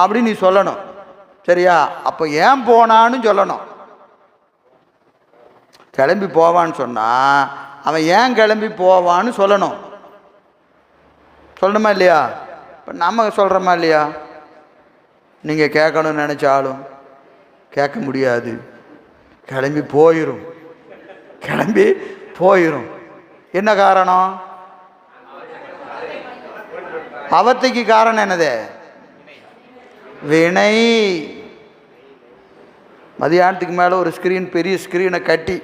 அப்படின்னு நீ சொல்லணும். சரியா? அப்போ ஏன் போனான்னு சொல்லணும். கிளம்பி போவான்னு சொன்னால் அவன் ஏன் கிளம்பி போவான்னு சொல்லணும். சொல்லணுமா இல்லையா? இப்போ நம்ம சொல்கிறோமா இல்லையா? நீங்கள் கேட்கணும்னு நினச்சாலும் கேட்க முடியாது. கிளம்பி போயிடும். என்ன காரணம்? அவத்தைக்கு காரணம் என்னது? வினை. மதியானத்துக்கு மேலே ஒரு பெரிய ஸ்க்ரீனை கட்டி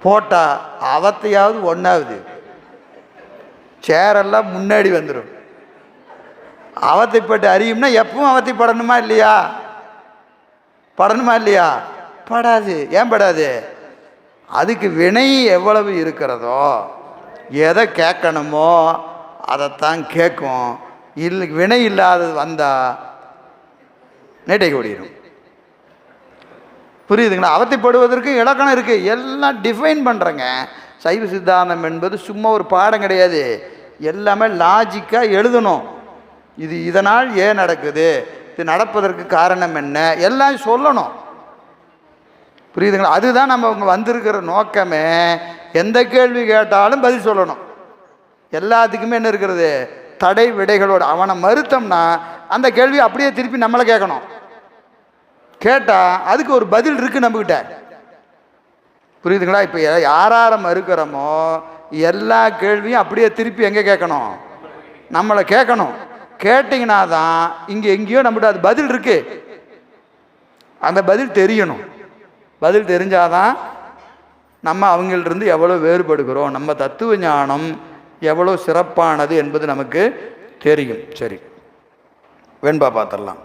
போட்டா அவத்தையாவது ஒன்றாவது, சேரெல்லாம் முன்னாடி வந்துடும். அவத்தைப்பட்டு அறியும்னா எப்பவும் அவத்தைப்படணுமா இல்லையா? படாது. ஏன் படாது? அதுக்கு வினை எவ்வளவு இருக்கிறதோ, எதை கேட்கணுமோ அதைத்தான் கேட்கும். வினை இல்லாதது வந்தால் நேட்டை ஓடிடும். புரியுதுங்களா? அவத்தைப்படுவதற்கு இலக்கணம் இருக்குது, எல்லாம் டிஃபைன் பண்ணுறேங்க. சைவ சித்தாந்தம் என்பது சும்மா ஒரு பாடம் கிடையாது, எல்லாமே லாஜிக்காக எழுதணும். இது இதனால் ஏன் நடக்குது, இது நடப்பதற்கு காரணம் என்ன, எல்லாம் சொல்லணும். புரியுதுங்களா? அதுதான் நம்ம அவங்க வந்திருக்கிற நோக்கமே. எந்த கேள்வி கேட்டாலும் பதில் சொல்லணும். எல்லாத்துக்குமே என்ன இருக்கிறது? தடை விடைகளோடு. அவனை மறுத்தோம்னா அந்த கேள்வி அப்படியே திருப்பி நம்மளை கேட்கணும். கேட்டால் அதுக்கு ஒரு பதில் இருக்குது நம்மக்கிட்ட. புரியுதுங்களா? இப்போ யாரை மறுக்கிறோமோ எல்லா கேள்வியும் அப்படியே திருப்பி எங்கே கேட்கணும்? நம்மளை கேட்கணும். கேட்டிங்கன்னா தான் இங்கே எங்கேயோ நம்மகிட்ட அது பதில் இருக்குது. அந்த பதில் தெரியணும். பதில் தெரிஞ்சாதான் நம்ம அவங்கள்டிருந்து எவ்வளோ வேறுபடுகிறோம், நம்ம தத்துவ ஞானம் எவ்வளோ சிறப்பானது என்பது நமக்கு தெரியும். சரி, வெண்பா பார்த்துடலாம்.